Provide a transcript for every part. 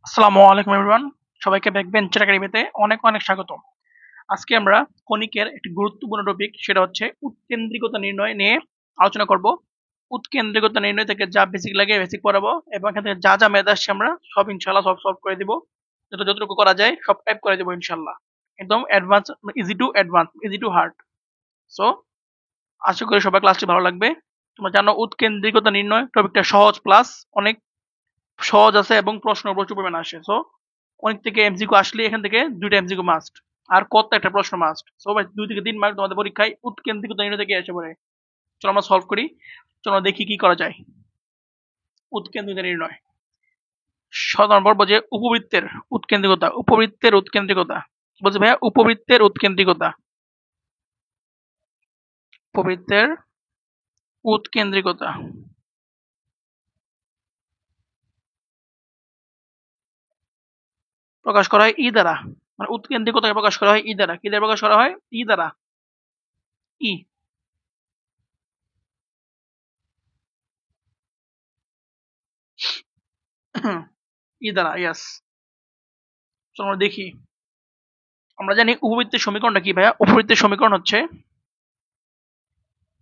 আসসালামু আলাইকুম এভরিওয়ান। সবাইকে ব্যাকবেঞ্চের একাডেমিতে অনেক অনেক স্বাগত। আজকে আমরা কণিকের একটি গুরুত্বপূর্ণ টপিক, সেটা হচ্ছে উৎকেন্দ্রিকতা নির্ণয় নিয়ে আলোচনা করব। উৎকেন্দ্রিকতা নির্ণয় থেকে যা বেসিক লাগে বেসিক পড়াবো, এবং এখান থেকে যা যা ম্যাথ আসছে আমরা সব ইনশাল্লাহ সব সলভ করে দিব। যতটুকু করা যায় সব টাইপ করে দেবো ইনশাল্লাহ। একদম advance, easy to hard. So আশা করি সবার ক্লাসটি ভালো লাগবে। তোমরা জানো উৎকেন্দ্রিকতা নির্ণয় টপিকটা সহজ, প্লাস অনেক সহজ আছে এবং প্রশ্ন প্রচুর পরিমাণে আসে। সো অনেক থেকে এমসিকিউ আসলে এখান থেকে দুইটা এমসিকিউ মাস্ট, আর কত একটা প্রশ্ন মাস্ট। সো ভাই 2 থেকে 3 মার্ক তোমাদের পরীক্ষায় উৎকেন্দ্রিকতা নির্ণয় থেকে এসে পড়ে। চলো আমরা সলভ করি। চলো দেখি কি করা যায়। উৎকেন্দ্রিকতা নির্ণয় সাধারণ বলবো যে উপবৃত্তের উৎকেন্দ্রিকতা বলছে ভাইয়া, উপবৃত্তের উৎকেন্দ্রিকতা প্রকাশ করা হয় ই দ্বারা। মানে উৎকেন্দ্রিকতাকে প্রকাশ করা হয় ই দ্বারা। কি দ্বারা প্রকাশ করা হয়? ই দ্বারা। ই ই দ্বারা, ইয়েস। চলো আমরা দেখি। আমরা জানি উপবৃত্তের সমীকরণটা কি ভাইয়া? উপবৃত্তের সমীকরণ হচ্ছে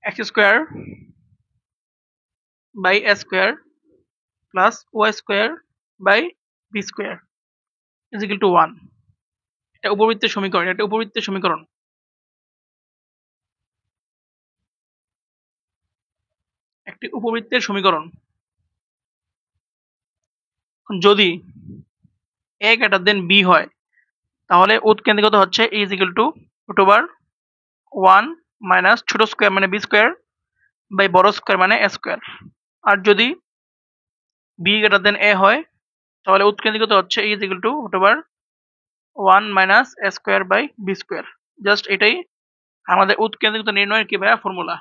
x square by a square plus y square by b square is equal to 1। এটা উপবৃত্তের সমীকরণ, এটা উপবৃত্তের সমীকরণ। একটি উপবৃত্তের সমীকরণ। যদি এ গ্রেটার দেন বি হয়, তাহলে উৎকেন্দ্রিকতা হচ্ছে is equal to root over 1 minus ছোট স্কোয়ার মানে বি স্কোয়ার বাই বড় স্কোয়ার মানে এ স্কোয়ার। আর যদি বি গ্রেটার দেন এ হয়, তাহলে উৎকেন্দ্রিকতা হচ্ছে is equal to root over 1 minus a square by b square. Just এটাই আমাদের উৎকেন্দ্রিকতা নির্ণয়ের কি ভাইয়া ফর্মুলা।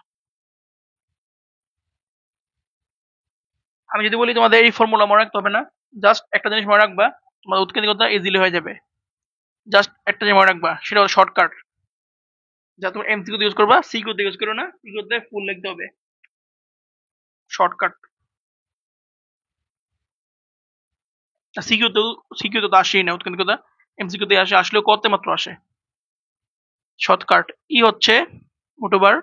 আমি যদি বলি তোমাদের এই ফর্মুলা মনে রাখতে হবে না, জাস্ট একটা জিনিস মনে রাখবা, তোমাদের উৎকেন্দ্রিকতা ইজিলি হয়ে যাবে। জাস্ট একটা জিনিস মনে রাখবা, সেটা হলো শর্টকাট। যা তুমি এমসিকিউ ইউজ করবা, সিকিউ ইউজ করো না, সিকিউতে ফুল লিখতে হবে। শর্টকাট। সিকিউ তো আসেই না উৎকেন্দ্রিকতা, এমসিকিউতে আসে, আসলেও কত মাত্র আসে। শর্টকাট ই হচ্ছে রুট ওভার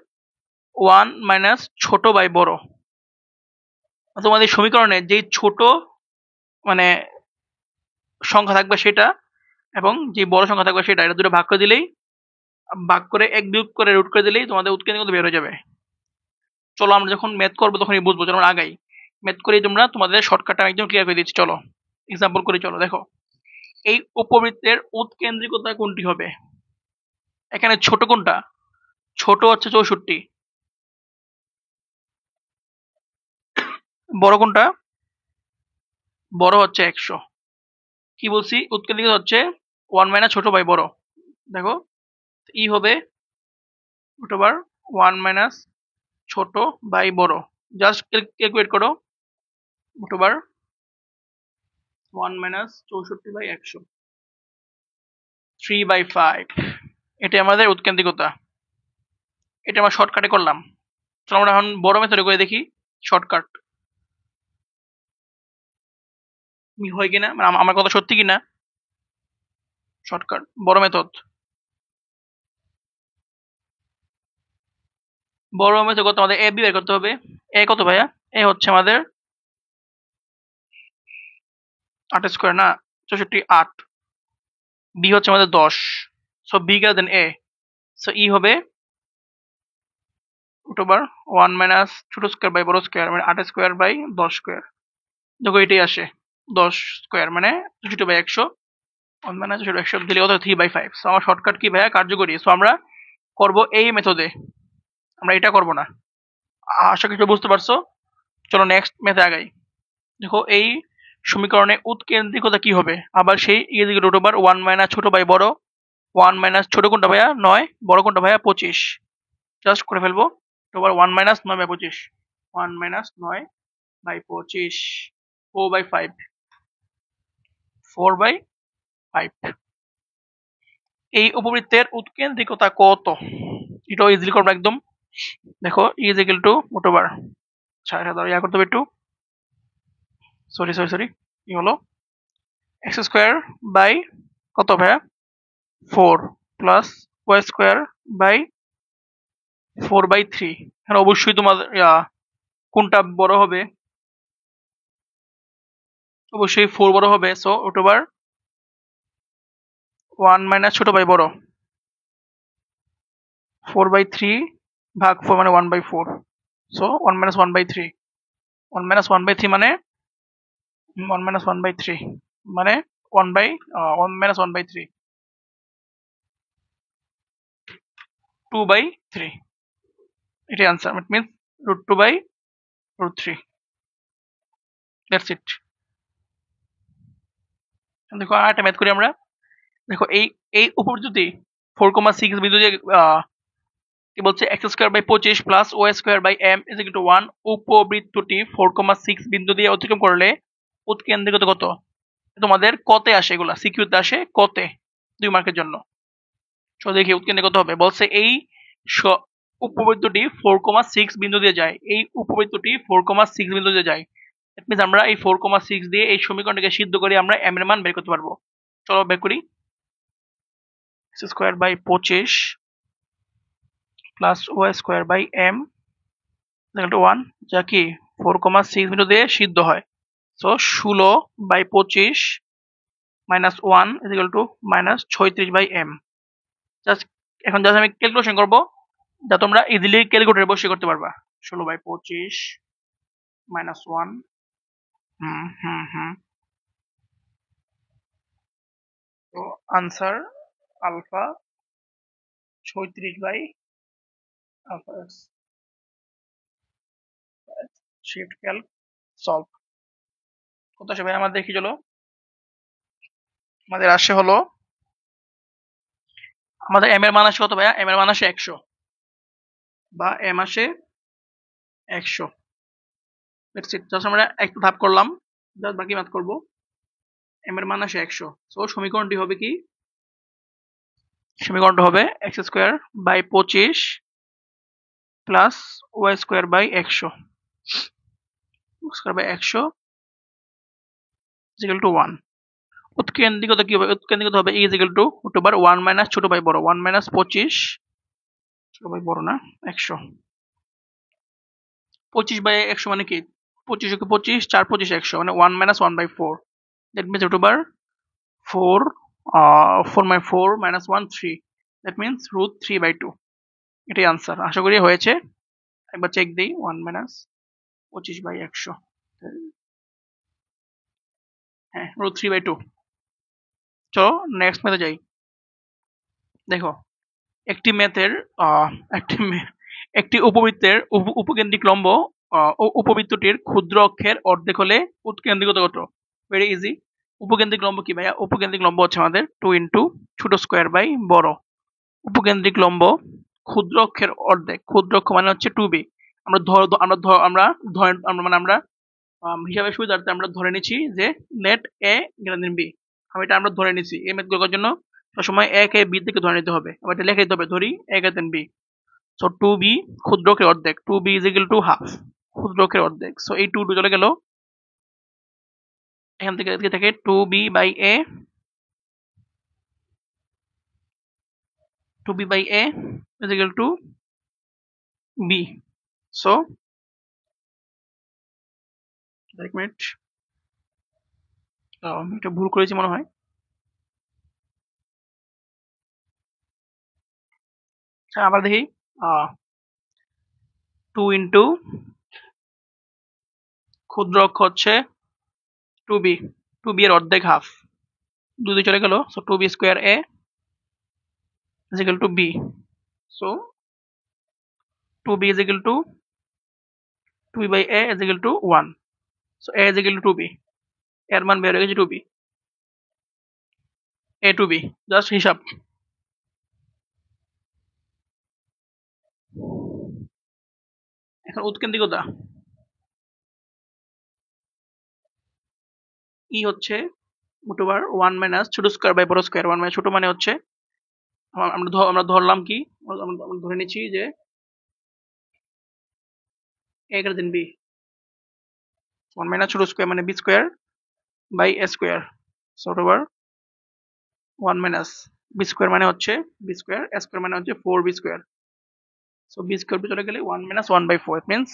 1 মাইনাস ছোট বাই বড়। তোমাদের সমীকরণে যেই ছোট মানে সংখ্যা থাকবে সেটা, এবং যে বড় সংখ্যা থাকবে সেটা, এটা দুটো ভাগ করে দিলেই, ভাগ করে এক বিয়োগ করে রুট করে দিলেই তোমাদের উৎকেন্দ্রিকতা বের হয়ে যাবে। চলো আমরা যখন ম্যাথ করবো তখনই বুঝবো। চলো আমরা আগাই। ম্যাথ করেই তোমরা তোমাদের শর্টকাটটা একদম ক্লিয়ার করে দিচ্ছি। চলো এক্সাম্পল করে চলো দেখো। এই উপবৃত্তের উৎকেন্দ্রিকতা কোনটি হবে? এখানে ছোট কোনটা? ছোট হচ্ছে 64। বড় কোনটা? বড় হচ্ছে 100। কি বলছি? উৎকেন্দ্রিকতা হচ্ছে 1 মাইনাস ছোট বাই বড়। দেখো ই হবে রুট ওভার 1 মাইনাস ছোট বাই বড়। জাস্ট ক্যালকুলেট করো। Root over 1 minus 64 by 100, 3/5। এটা আমাদের উৎকেন্দ্রিকতা। এটা আমরা শর্টকাটে করলাম। চলো আমরা এখন বড় মেথডে করে দেখি। শর্টকাট হয় কিনা, মানে আমার কথা সত্যি কিনা। শর্টকাট বড় মেথড। বড় মেথড করতে আমাদের এ বি বের করতে হবে। এ কত ভাইয়া? এ হচ্ছে আমাদের 8 স্কোয়ার না 64, 8। বি হচ্ছে আমাদের 10। সো বি গ্রেটার দেন এ। সো ই হবে রুট ওভার 1 মাইনাস ছোট স্কোয়ার বাই বড় স্কোয়ার মানে 8 স্কোয়ার বাই 10 স্কোয়ার। দেখো এটাই আসে 10 স্কোয়ার মানে 64 বাই 100। 1 মাইনাস 100 দিলে কত? 3/5। সো আমার শর্টকাট কি ভাইয়া? কার্যকরী। সো আমরা করবো এই মেথডে, আমরা এটা করব না। আশা করি বুঝতে পারছো। চলো নেক্সট মেথডে আগাই। দেখো এই সমীকরণে উৎকেন্দ্রিকতা কি হবে? আবার সেই রুট ওভার 1 মাইনাস ছোট বাই বড়। 1 মাইনাস ছোট কোনটা ভাইয়া? 9। বড় কোনটা ভাইয়া? 25। জাস্ট করে ফেলবো। Root over 1 minus 9 by 25। 1 minus 9 by 25, 4/5। 4/5। এই উপবৃত্তের উৎকেন্দ্রিকতা কত? এটাও ইজিলি করবো একদম। দেখো is equal to root over, yeah করতে হবে একটু। সরি কি হলো? এক্স স্কোয়ার বাই কত ভাইয়া 4 প্লাস ওয়াই স্কোয়ার বাই 4/3। এখানে অবশ্যই তোমাদের কোনটা বড় হবে? অবশ্যই 4 বড় হবে, সো রুট ওভার 1 মাইনাস ছোট ভাই বড় 4/3 ভাগ 4 মানে 1/4, সো 1 মাইনাস 1/3, 1 মাইনাস 1/3 মানে 1 মাইনাস 1/3 মানে 1 মাইনাস 1/3 2/3, এটাই answer. It means √2/√3। That's it. দেখো আরেকটা ম্যাথ করি আমরা। দেখো এই এই উপবৃত্তটি 4,6 বিন্দু দিয়ে কি বলছে x square by 25 plus y square by m is equal to 1। উপবৃত্তটি 4,6 বিন্দু দিয়ে অতিক্রম করলে উৎকেন্দ্রিকতা কত? তোমাদের কতে আসে, এগুলা সিকিউতে আসে কতে, 2 মার্কের জন্য। তো দেখি উৎকেন্দ্রিকতা কত হবে। বলছে এই উপবৃত্তটি 4,6 বিন্দু দিয়ে যায়, এই উপবৃত্তটি 4,6 বিন্দু দিয়ে যায়। দ্যাট মিন্স আমরা এই 4,6 দিয়ে এই সমীকরণটাকে সিদ্ধ করে আমরা এম এর মান বের করতে পারবো। চলো বের করি। X square by 25 plus y square by m equal to 1, যা কি 4,6 বিন্দু দিয়ে সিদ্ধ হয়। So 16/25 minus 1 is equal to minus 36/m। Just এখন জাস্ট আমি ক্যালকুলেশন করব, যা তোমরা ইজিলি ক্যালকুলেটরে বসে করতে পারবা। 16/25 মাইনাস 1, হুম হুম হুম, তো answer alpha 36 alpha x. Shift calc solve কত আসে ভাই আমাদের? দেখি চলো, আমাদের আসে হলো, আমাদের এম এর মান আসে কত ভাইয়া? এম এর মান আসে 100, বা এম আসে 100। That's it. জাস্ট আমরা একটা ধাপ করলাম, জাস্ট বাকি ম্যাথ করব। এম এর মান আসে 100, সো সমীকরণটি হবে কি? সমীকরণটা হবে x square by 25 plus y square by 100 square by 100 equal to 1। উৎকেন্দ্রিকতা কি হবে? উৎকেন্দ্রিকতা হবে is equal to root over 1 minus ছোট বাই বড় 1 মাইনাস 25 ছোট বাই বড় না 100। 25/100 মানে কি? 25 কে 25 4 25 100 মানে 1 minus 1/4। That means root over 4 4/4 minus 1 3, that means √3/2। এটাই আনসার। আশা করি হয়েছে। একবার চেক দিই। 1 মাইনাস 25/100, হ্যাঁ √3/2। চলো নেক্সট ম্যাথে যাই। দেখো একটি ম্যাথের একটি উপবৃত্তের উপকেন্দ্রিক লম্ব উপবৃত্তটির ক্ষুদ্র অক্ষের অর্ধেক হলে উৎকেন্দ্রিকতা কত? Very easy. উপকেন্দ্রিক লম্ব কি ভাইয়া? উপকেন্দ্রিক লম্ব হচ্ছে আমাদের 2 ইন্টু ছোট স্কোয়ার বাই বড়। উপকেন্দ্রিক লম্ব ক্ষুদ্র অক্ষের অর্ধেক, ক্ষুদ্র অক্ষ মানে হচ্ছে 2b। আমরা হিসাবে সুবিধার্থে আমরা ধরে নিচ্ছি যে let a greater than B. এটা আমরা ধরে নিচ্ছি এই ম্যাথ করার জন্য। সবসময় এ কে বি থেকে ধরে নিতে হবে। আবার এটা লিখে দিতে হবে, ধরি A greater than B. So 2b ক্ষুদ্রকের অর্ধেক, 2b is equal to half, ক্ষুদ্রকের অর্ধেক। সো এই 2 চলে গেল, এখান থেকে এদিকে থেকে 2b by a, 2b by a is equal to b। So এক মিনিট, এটা ভুল করেছি মনে হয়। আচ্ছা আবার দেখি, 2 ইন্টু ক্ষুদ্র অক্ষ হচ্ছে 2b, 2b এর অর্ধেক হাফ, 2 দিয়ে চলে গেল। So 2b square a is equal to b. So 2b is equal to 2b by a is equal to 1. So a is equal to 2b, এর মান বের হয়ে গেছে 2b, a 2b। জাস্ট হিসাব। এখন উৎকেন্দ্রিকতা ই হচ্ছে রুট ওভার 1 মাইনাস ছোট square by বড় স্কয়ার। 1 মাইনাস ছোট মানে হচ্ছে আমরা ধরলাম কি, আমরা ধরে নিচ্ছি যে a greater than b। 1 minus ছোট স্কয়ার মানে b square by a square. So root over 1 minus b square মানে হচ্ছে বি স্কোয়ার, এ স্কোয়ার মানে হচ্ছে 4b square. So B square চলে গেলে 1 মাইনাস 1/4, ইট মিনস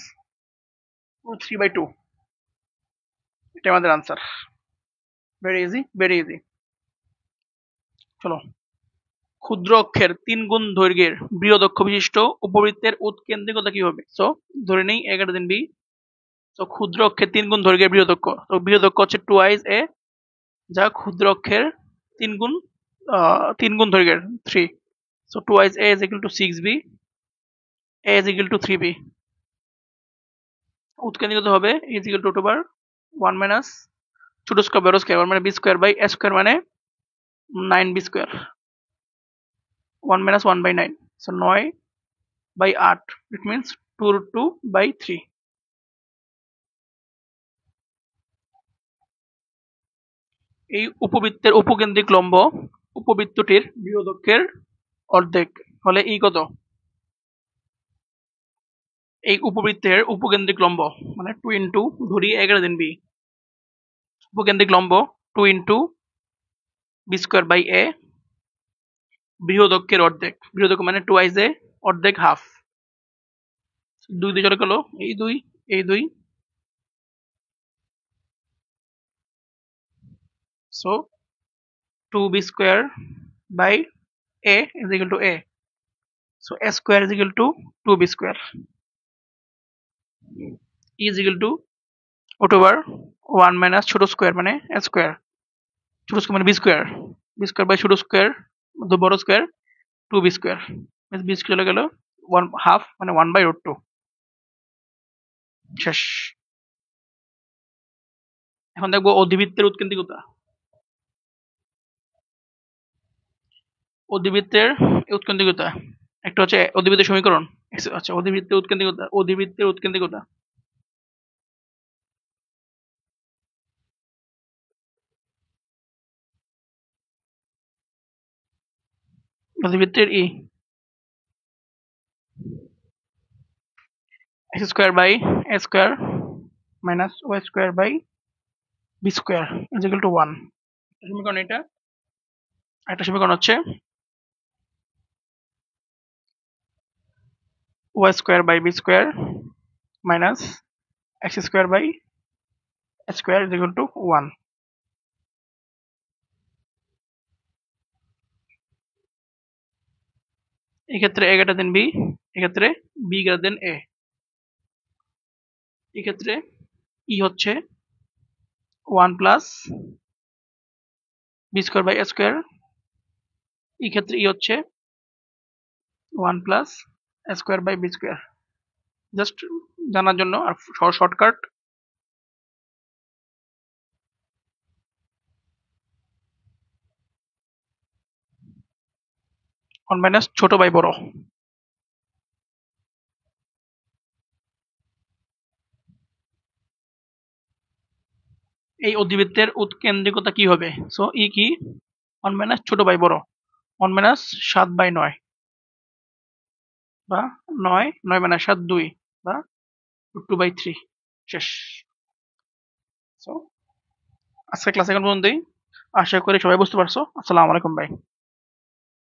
3/2। এটা আমাদের answer. Very easy, very easy. চলো, ক্ষুদ্র অক্ষের 3 গুণ দৈর্ঘ্যের বৃহৎ অক্ষ বিশিষ্ট উপবৃত্তের উৎকেন্দ্রিকতা কি হবে? সো ধরে নেই 11 দিন বি। সো ক্ষুদ্র অক্ষের 3 গুণ দৈর্ঘ্যের বৃহৎ অক্ষ, তো বৃহৎ অক্ষ হচ্ছে 2i a, যা ক্ষুদ্র অক্ষের 3 গুণ 3 গুণ দৈর্ঘ্যের 3। So 2i a is equal to 6b, a is equal to 3b। উৎকেন্দ্রিকতা হবে is equal to root over 1 minus ছোট স্কয়ার বড় স্কয়ার 1 মানে b square by a square মানে 9b square, 1 minus 1/9, so 9/8, it means 2 root 2/3। এই উপবৃত্তের উপকেন্দ্রিক লম্ব উপবৃত্তটির বৃহৎ অক্ষের অর্ধেক হলে ই কত? এই উপবৃত্তের উপকেন্দ্রিক লম্ব মানে 2 ইন্টু ধরি 11 দিন বি, উপকেন্দ্রিক লম্ব 2 ইন্টু বি স্কোয়ার বাই এ, বৃহৎ অক্ষের অর্ধেক, বৃহৎ অক্ষ মানে 2i a, অর্ধেক হাফ, 2 দিয়ে চলে গেল এই 2 এই 2, so 2b square by a is equal to a, so a square is equal to 2b square, e is equal to root over 1 minus ছোট স্কয়ার মানে a square, ছোট স্কয়ার মানে b square, b square by ছোট square মধ্যে বড় square 2b square, means b square চলে গেল 1 half মানে 1/√2। শেষ। এখন দেখবো অধিবৃত্তের উৎকেন্দ্রিকতা। অধিবৃত্তের উৎকেন্দ্রিকতা একটা হচ্ছে অধিবৃত্তের সমীকরণ। আচ্ছা, অধিবৃত্তের উৎকেন্দ্রিকতা, অধিবৃত্তের উৎকেন্দ্রিকতা অধিবৃত্তের e x square by a square minus y square by b square is equal to 1। সমীকরণ এটা। একটা সমীকরণ হচ্ছে y square by b square minus x square by a square is equal to 1। এক্ষেত্রে a গ্রেটার দেন b, এক্ষেত্রে b greater than a। এক্ষেত্রে e হচ্ছে 1 plus b square by a square, এই ক্ষেত্রে ই হচ্ছে 1 plus a square by b square. Just জানার জন্য আর শর্টকাট। 1 মাইনাস ছোট বাই বড়। এই অধিবৃত্তের উৎকেন্দ্রিকতা কি হবে? সো ই কি 1 মাইনাস ছোট বাই বড়, 1 মাইনাস 7/9 বা 9 মাইনাস 7 2 বা 2/3। শেষ। সো আজকের ক্লাস এখন পর্যন্তই। আশা করি সবাই বুঝতে পারছো। আসসালামু আলাইকুম ভাই।